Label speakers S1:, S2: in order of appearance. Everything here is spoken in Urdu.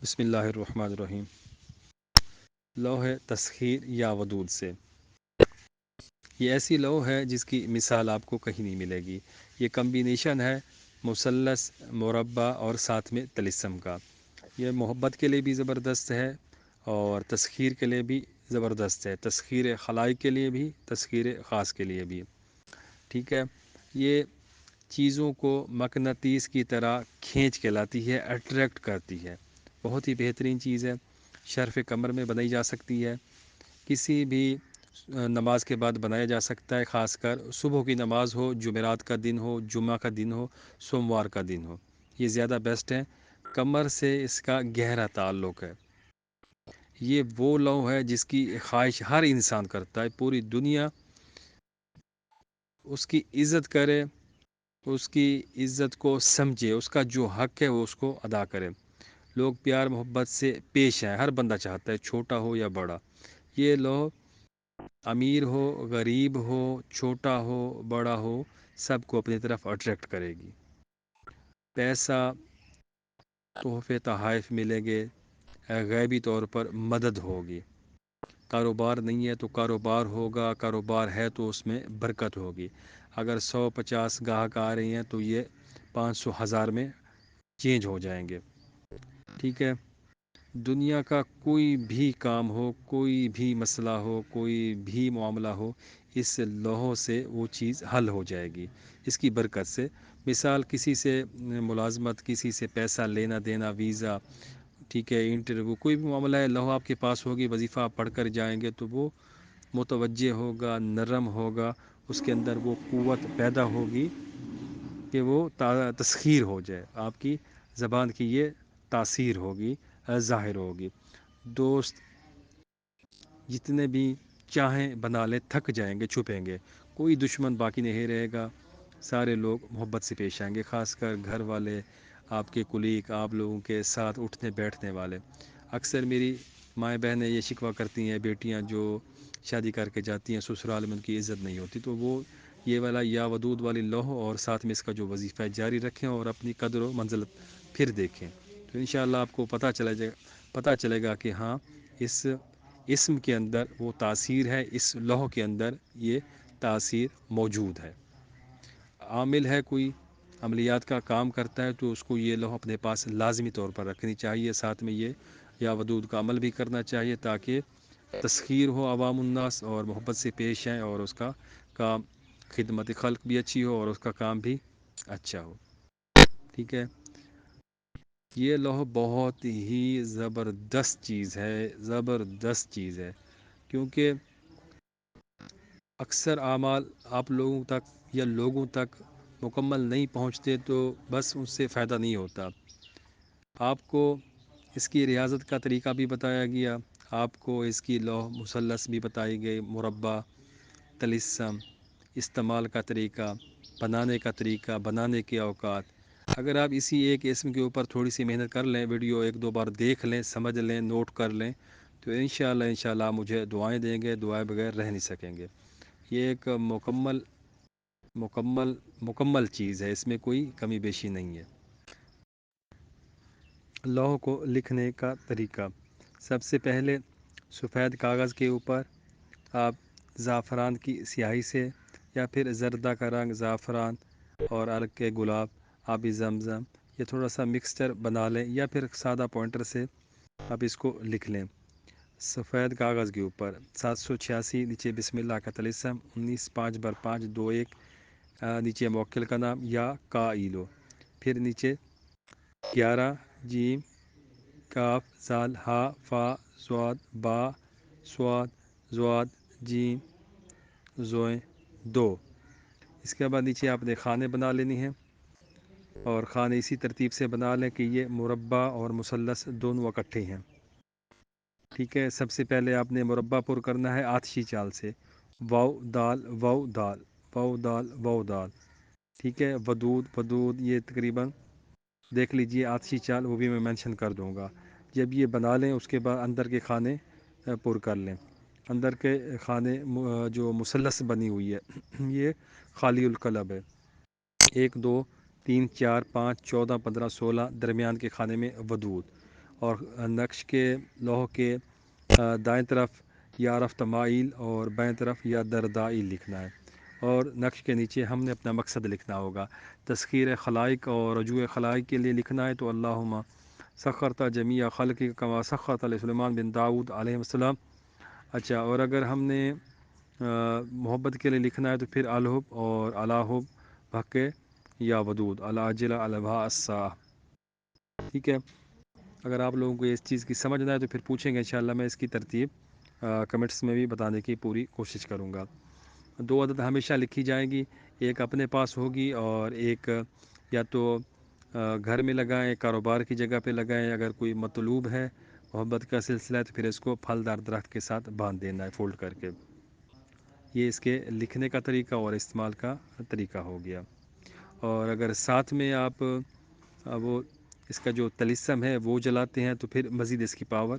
S1: بسم اللہ الرحمن الرحیم۔ لوح تسخیر یا ودود سے، یہ ایسی لوح ہے جس کی مثال آپ کو کہیں نہیں ملے گی۔ یہ کمبینیشن ہے مثلث، مربع اور ساتھ میں طلسم کا۔ یہ محبت کے لیے بھی زبردست ہے اور تسخیر کے لیے بھی زبردست ہے، تسخیر خلائق کے لیے بھی، تسخیر خاص کے لیے بھی۔ ٹھیک ہے، یہ چیزوں کو مقناطیس کی طرح کھینچ کے لاتی ہے، اٹریکٹ کرتی ہے۔ بہت ہی بہترین چیز ہے، شرف کمر میں بنائی جا سکتی ہے، کسی بھی نماز کے بعد بنایا جا سکتا ہے، خاص کر صبح کی نماز ہو، جمعرات کا دن ہو، جمعہ کا دن ہو، سوموار کا دن ہو، یہ زیادہ بیسٹ ہے۔ کمر سے اس کا گہرا تعلق ہے۔ یہ وہ لوح ہے جس کی خواہش ہر انسان کرتا ہے، پوری دنیا اس کی عزت کرے، اس کی عزت کو سمجھے، اس کا جو حق ہے وہ اس کو ادا کرے۔ لوگ پیار محبت سے پیش آئیں، ہر بندہ چاہتا ہے، چھوٹا ہو یا بڑا۔ یہ لوح امیر ہو، غریب ہو، چھوٹا ہو، بڑا ہو، سب کو اپنی طرف اٹریکٹ کرے گی۔ پیسہ، تحفے، تحائف ملیں گے، غیبی طور پر مدد ہوگی۔ کاروبار نہیں ہے تو کاروبار ہوگا، کاروبار ہے تو اس میں برکت ہوگی۔ اگر 150 گاہک آ رہے ہیں تو یہ 500 1000 میں چینج ہو جائیں گے۔ ٹھیک ہے، دنیا کا کوئی بھی کام ہو، کوئی بھی مسئلہ ہو، کوئی بھی معاملہ ہو، اس لوحوں سے وہ چیز حل ہو جائے گی، اس کی برکت سے۔ مثال، کسی سے ملازمت، کسی سے پیسہ لینا دینا، ویزا، ٹھیک ہے، انٹرویو، کوئی بھی معاملہ ہے، لوح آپ کے پاس ہوگی، وظیفہ آپ پڑھ کر جائیں گے تو وہ متوجہ ہوگا، نرم ہوگا، اس کے اندر وہ قوت پیدا ہوگی کہ وہ تسخیر ہو جائے، آپ کی زبان کی یہ تاثیر ہوگی، ظاہر ہوگی۔ دوست جتنے بھی چاہیں بنا لیں، تھک جائیں گے، چھپیں گے، کوئی دشمن باقی نہیں رہے گا، سارے لوگ محبت سے پیش آئیں گے، خاص کر گھر والے، آپ کے کلیگ، آپ لوگوں کے ساتھ اٹھنے بیٹھنے والے۔ اکثر میری مائیں بہنیں یہ شکوہ کرتی ہیں، بیٹیاں جو شادی کر کے جاتی ہیں سسرال میں، ان کی عزت نہیں ہوتی، تو وہ یہ والا یا ودود والی لوح اور ساتھ میں اس کا جو وظیفہ ہے جاری رکھیں اور اپنی قدر و منزلت پھر دیکھیں، تو انشاءاللہ آپ کو پتہ چلے گا کہ ہاں، اس اسم کے اندر وہ تاثیر ہے، اس لوح کے اندر یہ تاثیر موجود ہے۔ عامل ہے، کوئی عملیات کا کام کرتا ہے تو اس کو یہ لوح اپنے پاس لازمی طور پر رکھنی چاہیے، ساتھ میں یہ یا ودود کا عمل بھی کرنا چاہیے تاکہ تسخیر ہو عوام الناس اور محبت سے پیش آئیں، اور اس کا کام خدمت خلق بھی اچھی ہو اور اس کا کام بھی اچھا ہو۔ ٹھیک ہے، یہ لوح بہت ہی زبردست چیز ہے، زبردست چیز ہے، کیونکہ اکثر اعمال آپ لوگوں تک یا لوگوں تک مکمل نہیں پہنچتے تو بس اس سے فائدہ نہیں ہوتا۔ آپ کو اس کی ریاضت کا طریقہ بھی بتایا گیا، آپ کو اس کی لوح مثلث بھی بتائی گئی، مربع، طلسم، استعمال کا طریقہ، بنانے کا طریقہ، بنانے کے اوقات۔ اگر آپ اسی ایک اسم کے اوپر تھوڑی سی محنت کر لیں، ویڈیو ایک دو بار دیکھ لیں، سمجھ لیں، نوٹ کر لیں، تو انشاءاللہ آپ مجھے دعائیں دیں گے، دعائیں بغیر رہ نہیں سکیں گے۔ یہ ایک مکمل چیز ہے، اس میں کوئی کمی بیشی نہیں ہے۔ لوح کو لکھنے کا طریقہ، سب سے پہلے سفید کاغذ کے اوپر آپ زعفران کی سیاہی سے یا پھر زردہ کا رنگ، زعفران اور عرق کے گلاب، آبی زمزم، یہ تھوڑا سا مکسچر بنا لیں، یا پھر سادہ پوائنٹر سے آپ اس کو لکھ لیں سفید کاغذ کے اوپر۔ 786 نیچے بسم اللہ کا طلسم، 19 5 بر 5 2 1 نیچے موکل کا نام یا کا ایلو، پھر نیچے 11 جیم کاف زال ہا فا صاد با صاد زواد جیم زوئیں 2۔ اس کے بعد نیچے آپ نے خانے بنا لینی ہیں، اور خانے اسی ترتیب سے بنا لیں کہ یہ مربع اور مثلث دونوں اکٹھے ہیں۔ ٹھیک ہے، سب سے پہلے آپ نے مربع پر کرنا ہے آتشی چال سے، واو دال واو دال واو دال واو دال۔ ٹھیک ہے، ودود یہ تقریباً دیکھ لیجئے آتشی چال، وہ بھی میں مینشن کر دوں گا۔ جب یہ بنا لیں اس کے بعد اندر کے خانے پر کر لیں۔ اندر کے خانے جو مثلث بنی ہوئی ہے یہ خالی القلب ہے، 1 2 3 4 5 14 15 16، درمیان کے خانے میں ودود، اور نقش کے لوح کے دائیں طرف یا رفت مائل اور بائیں طرف یا دردائل لکھنا ہے، اور نقش کے نیچے ہم نے اپنا مقصد لکھنا ہوگا۔ تذکیر خلائق اور رجوع خلائق کے لیے لکھنا ہے تو اللہم سخرت جمیع خلق کما سخرت سلیمان بن داؤد علیہ السلام۔ اچھا، اور اگر ہم نے محبت کے لیے لکھنا ہے تو پھر الحب اور الحب بھکے یا ودود العاجل البھا السا۔ ٹھیک ہے، اگر آپ لوگوں کو اس چیز کی سمجھ نہ آئے تو پھر پوچھیں گے، انشاءاللہ میں اس کی ترتیب کمنٹس میں بھی بتانے کی پوری کوشش کروں گا۔ 2 عدد ہمیشہ لکھی جائیں گی، ایک اپنے پاس ہوگی اور ایک یا تو گھر میں لگائیں، کاروبار کی جگہ پہ لگائیں، اگر کوئی مطلوب ہے محبت کا سلسلہ ہے تو پھر اس کو پھلدار درخت کے ساتھ باندھ دینا ہے فولڈ کر کے۔ یہ اس کے لکھنے کا طریقہ اور استعمال کا طریقہ ہو گیا۔ اور اگر ساتھ میں آپ وہ اس کا جو طلسم ہے وہ جلاتے ہیں تو پھر مزید اس کی پاور